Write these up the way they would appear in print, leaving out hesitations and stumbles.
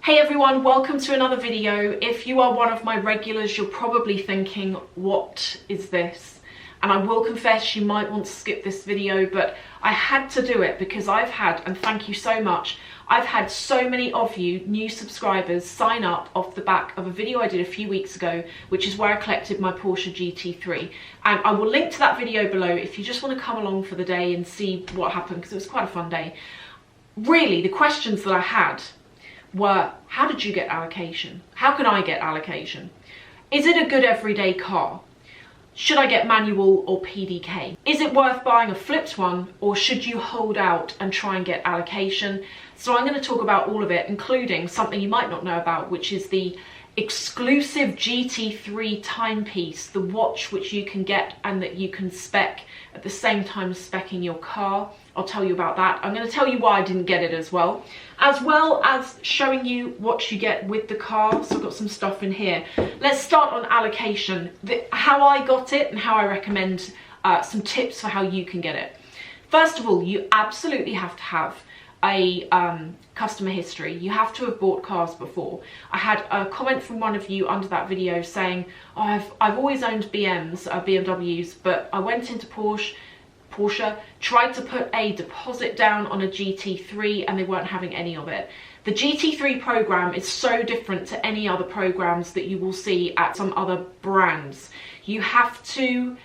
Hey everyone, welcome to another video. If you are one of my regulars, you're probably thinking, what is this? And I will confess you might want to skip this video, but I had to do it because I've had, and thank you so much, I've had so many of you new subscribers sign up off the back of a video I did a few weeks ago, which is where I collected my Porsche GT3. And I will link to that video below if you just want to come along for the day and see what happened, because it was quite a fun day. Really, the questions that I had were, how did you get allocation? How can I get allocation? Is it a good everyday car? Should I get manual or PDK? Is it worth buying a flipped one, or should you hold out and try and get allocation? So I'm going to talk about all of it, including something you might not know about, which is the exclusive GT3 timepiece, the watch which you can get and that you can spec at the same time as speccing your car. I'll tell you about that. I'm going to tell you why I didn't get it as well as showing you what you get with the car. So I've got some stuff in here. Let's start on allocation, how I got it and how I recommend some tips for how you can get it. First of all, you absolutely have to have a customer history. You have to have bought cars before. I had a comment from one of you under that video saying, oh, I've always owned BMWs, but I went into Porsche, tried to put a deposit down on a GT3 and they weren't having any of it. The GT3 program is so different to any other programs that you will see at some other brands. You have to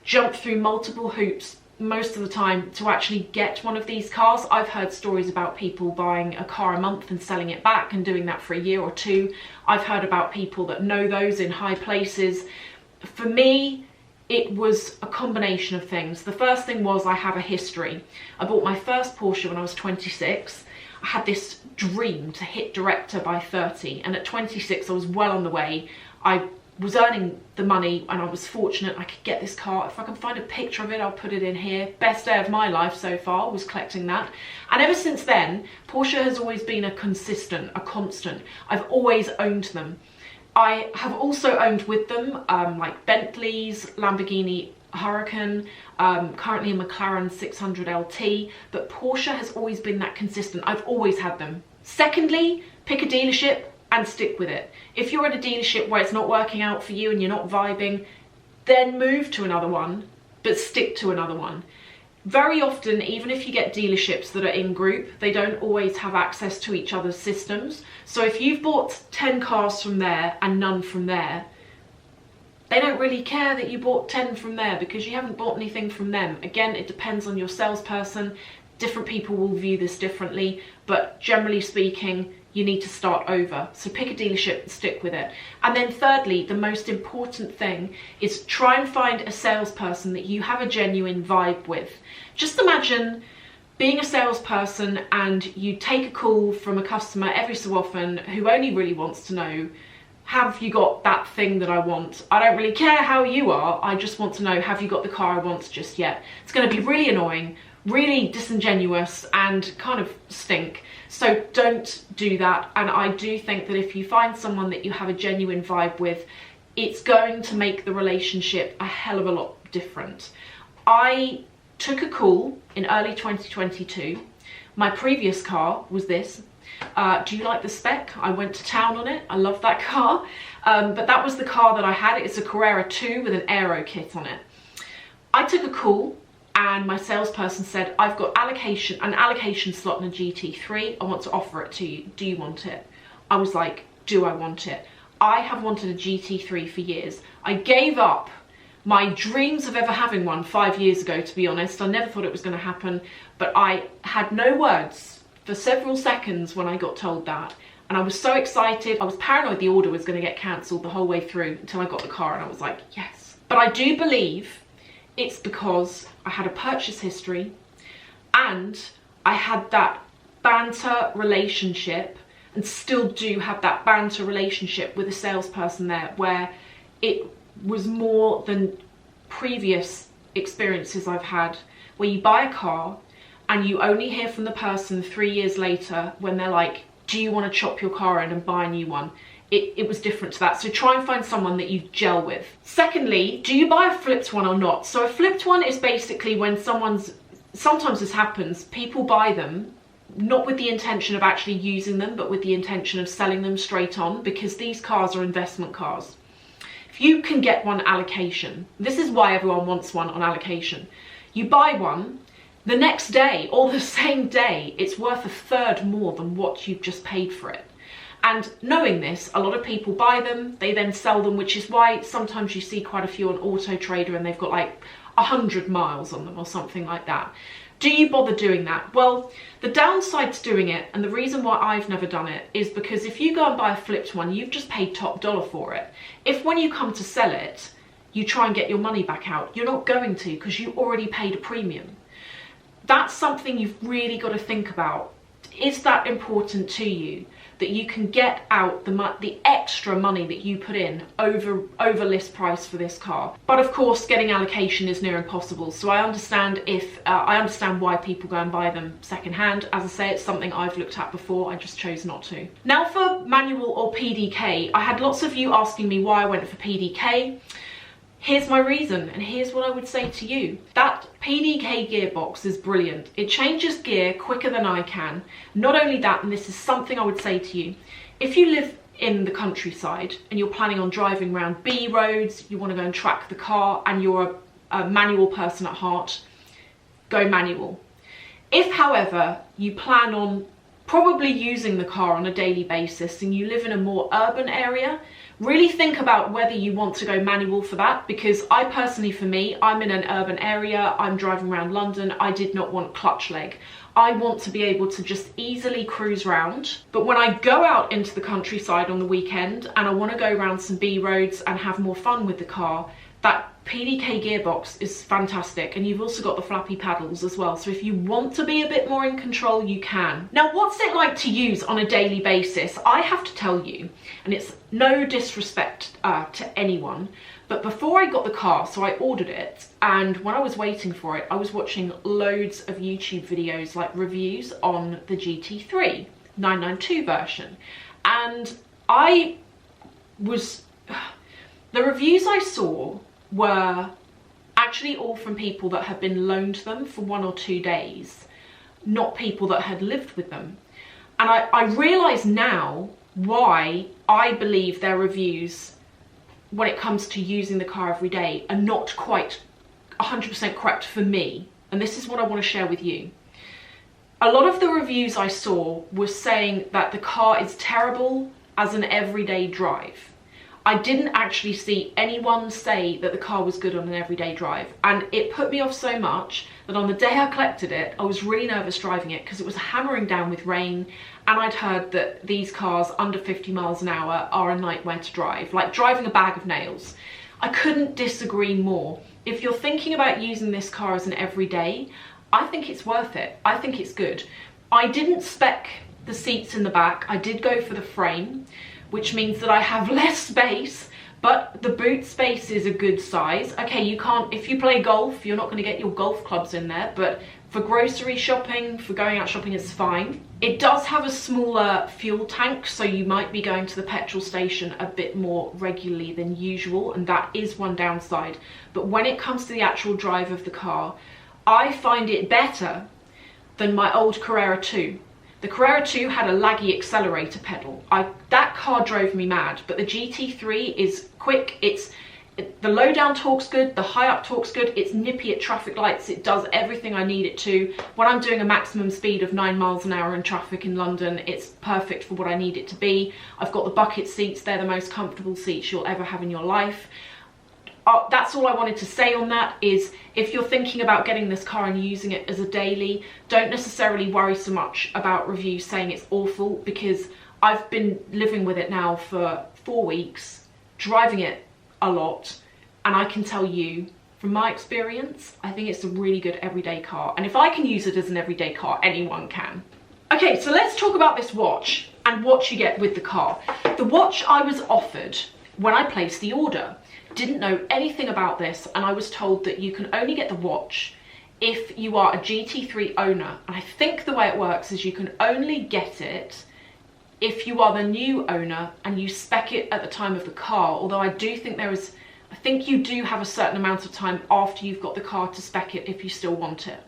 jump through multiple hoops most of the time to actually get one of these cars. I've heard stories about people buying a car a month and selling it back and doing that for a year or two. I've heard about people that know those in high places. For me, it was a combination of things. The first thing was I have a history. I bought my first Porsche when I was 26. I had this dream to hit director by 30, and at 26 I was well on the way. I was earning the money and I was fortunate I could get this car. If I can find a picture of it, I'll put it in here. Best day of my life so far was collecting that. And ever since then, Porsche has always been a constant. I've always owned them. I have also owned with them like Bentleys, Lamborghini Huracan, currently a McLaren 600 LT, but Porsche has always been that consistent. I've always had them. Secondly, pick a dealership and stick with it. If you're at a dealership where it's not working out for you and you're not vibing, then move to another one, but stick to another one. Very often, even if you get dealerships that are in group, they don't always have access to each other's systems. So if you've bought 10 cars from there and none from there, they don't really care that you bought 10 from there because you haven't bought anything from them. Again, it depends on your salesperson. Different people will view this differently, but generally speaking, you need to start over. So pick a dealership and stick with it. And then thirdly, the most important thing is try and find a salesperson that you have a genuine vibe with. Just imagine being a salesperson and you take a call from a customer every so often who only really wants to know, have you got that thing that I want? I don't really care how you are, I just want to know, have you got the car I want just yet? It's going to be really annoying, really disingenuous and kind of stink. So don't do that. And I do think that if you find someone that you have a genuine vibe with, it's going to make the relationship a hell of a lot different. I took a call in early 2022. My previous car was this. Do you like the spec? I went to town on it. I love that car. But that was the car that I had. It's a Carrera 2 with an aero kit on it. I took a call and my salesperson said, I've got an allocation slot in a GT3. I want to offer it to you. Do you want it? I was like, do I want it? I have wanted a GT3 for years. I gave up my dreams of ever having one 5 years ago, to be honest. I never thought it was going to happen, but I had no words for several seconds when I got told that. And I was so excited. I was paranoid the order was going to get cancelled the whole way through until I got the car and I was like, yes. But I do believe it's because I had a purchase history and I had that banter relationship, and still do have that banter relationship with a salesperson there, where it was more than previous experiences I've had, where you buy a car and you only hear from the person 3 years later when they're like, do you want to chop your car in and buy a new one? It was different to that. So try and find someone that you gel with. Secondly, do you buy a flipped one or not? So a flipped one is basically when sometimes this happens, people buy them not with the intention of actually using them, but with the intention of selling them straight on, because these cars are investment cars. If you can get one allocation, this is why everyone wants one on allocation. You buy one, the next day or the same day, it's worth a third more than what you've just paid for it. And knowing this, a lot of people buy them, they then sell them, which is why sometimes you see quite a few on Auto Trader and they've got like 100 miles on them or something like that. Do you bother doing that? Well, the downside to doing it, and the reason why I've never done it, is because if you go and buy a flipped one, you've just paid top dollar for it. If when you come to sell it, you try and get your money back out, you're not going to, because you already paid a premium. That's something you've really got to think about. Is that important to you, that you can get out the extra money that you put in over list price for this car? But of course, getting allocation is near impossible. So I understand why people go and buy them secondhand. As I say, it's something I've looked at before. I just chose not to. Now for manual or PDK, I had lots of you asking me why I went for PDK. Here's my reason, and here's what I would say to you. That PDK gearbox is brilliant. It changes gear quicker than I can. Not only that, and this is something I would say to you, if you live in the countryside and you're planning on driving around B roads, you want to go and track the car, and you're a manual person at heart, go manual. If, however, you plan on probably using the car on a daily basis and you live in a more urban area, really think about whether you want to go manual for that, because I personally, for me, I'm in an urban area, I'm driving around London, I did not want clutch leg. I want to be able to just easily cruise round. But when I go out into the countryside on the weekend and I want to go around some B roads and have more fun with the car, that PDK gearbox is fantastic, and you've also got the flappy paddles as well, so if you want to be a bit more in control, you can. Now, what's it like to use on a daily basis? I have to tell you, and it's no disrespect to anyone, but before I got the car, so I ordered it, and when I was waiting for it, I was watching loads of YouTube videos, like reviews on the GT3 992 version, and the reviews I saw were actually all from people that had been loaned them for 1 or 2 days, not people that had lived with them. And I realise now why I believe their reviews, when it comes to using the car every day, are not quite 100% correct for me. And this is what I want to share with you. A lot of the reviews I saw were saying that the car is terrible as an everyday drive. I didn't actually see anyone say that the car was good on an everyday drive, and it put me off so much that on the day I collected it, I was really nervous driving it because it was hammering down with rain, and I'd heard that these cars under 50 miles an hour are a nightmare to drive, like driving a bag of nails. I couldn't disagree more. If you're thinking about using this car as an everyday, I think it's worth it. I think it's good. I didn't spec the seats in the back. I did go for the frame, which means that I have less space, but the boot space is a good size. Okay, you can't, if you play golf, you're not going to get your golf clubs in there, but for grocery shopping, for going out shopping, it's fine. It does have a smaller fuel tank, so you might be going to the petrol station a bit more regularly than usual, and that is one downside. But when it comes to the actual drive of the car, I find it better than my old Carrera 2. The Carrera 2 had a laggy accelerator pedal. That car drove me mad, but the GT3 is quick. The low down torque's good, the high up torque's good, it's nippy at traffic lights, it does everything I need it to. When I'm doing a maximum speed of 9 miles an hour in traffic in London, it's perfect for what I need it to be. I've got the bucket seats, they're the most comfortable seats you'll ever have in your life. That's all I wanted to say on that, is if you're thinking about getting this car and using it as a daily, don't necessarily worry so much about reviews saying it's awful, because I've been living with it now for 4 weeks, driving it a lot, and I can tell you from my experience, I think it's a really good everyday car, and if I can use it as an everyday car, anyone can. Okay, so let's talk about this watch and what you get with the car. The watch I was offered when I placed the order. Didn't know anything about this, and I was told that you can only get the watch if you are a GT3 owner, and I think the way it works is you can only get it if you are the new owner and you spec it at the time of the car, although I do think I think you do have a certain amount of time after you've got the car to spec it if you still want it.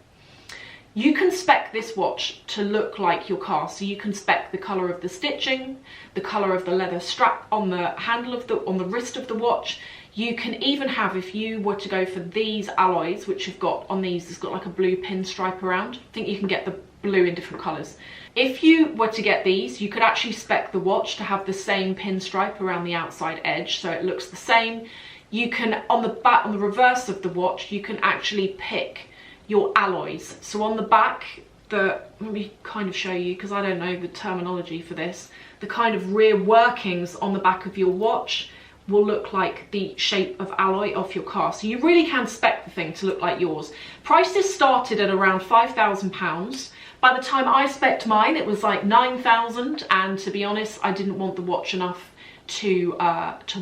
You can spec this watch to look like your car, so you can spec the colour of the stitching, the colour of the leather strap on the handle of on the wrist of the watch. You can even have, if you were to go for these alloys, which you've got on these, it's got like a blue pinstripe around. I think you can get the blue in different colours. If you were to get these, you could actually spec the watch to have the same pinstripe around the outside edge, so it looks the same. You can, on the back, on the reverse of the watch, you can actually pick your alloys. So on the back, let me kind of show you, because I don't know the terminology for this, the kind of rear workings on the back of your watch will look like the shape of alloy of your car. So you really can spec the thing to look like yours. Prices started at around £5,000. By the time I spec'd mine, it was like 9,000, and to be honest, I didn't want the watch enough to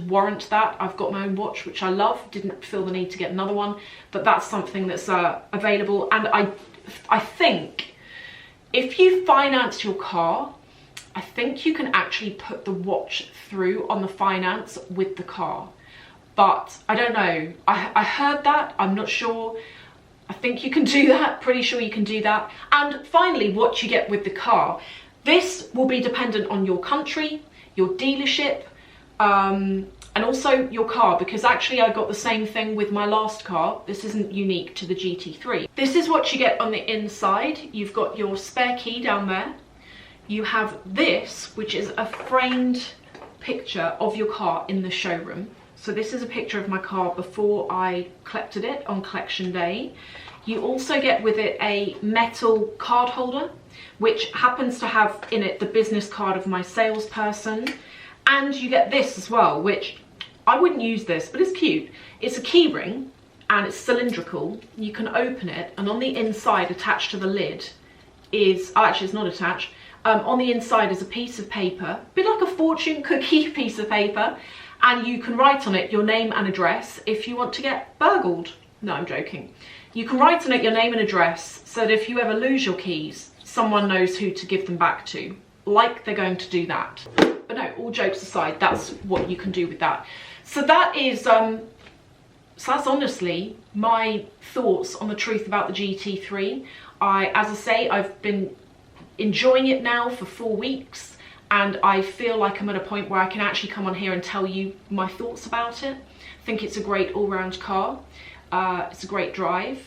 warrant that. I've got my own watch, which I love, didn't feel the need to get another one, but that's something that's available. And I think if you finance your car, I think you can actually put the watch through on the finance with the car. But I don't know, I heard that, I'm not sure. I think you can do that, pretty sure you can do that. And finally, what you get with the car. This will be dependent on your country, your dealership, and also your car, because actually I got the same thing with my last car. This isn't unique to the GT3. This is what you get on the inside. You've got your spare key down there. You have this, which is a framed picture of your car in the showroom. So this is a picture of my car before I collected it on collection day. You also get with it a metal card holder, which happens to have in it the business card of my salesperson. And you get this as well, which I wouldn't use this, but it's cute. It's a key ring and it's cylindrical. You can open it, and on the inside, attached to the lid, is, oh, actually it's not attached. On the inside is a piece of paper, a bit like a fortune cookie piece of paper, and you can write on it your name and address if you want to get burgled. No, I'm joking. You can write on it your name and address so that if you ever lose your keys, someone knows who to give them back to, like they're going to do that. But no, all jokes aside, that's what you can do with that. So that is, so that's honestly my thoughts on the truth about the GT3. As I say, I've been enjoying it now for 4 weeks, and I feel like I'm at a point where I can actually come on here and tell you my thoughts about it. I think it's a great all-round car. It's a great drive.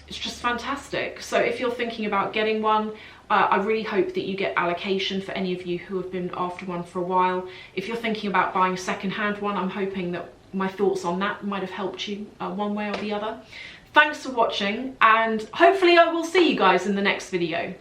It's just fantastic. So if you're thinking about getting one, I really hope that you get allocation for any of you who have been after one for a while. If you're thinking about buying a second-hand one, I'm hoping that my thoughts on that might have helped you one way or the other. Thanks for watching, and hopefully I will see you guys in the next video.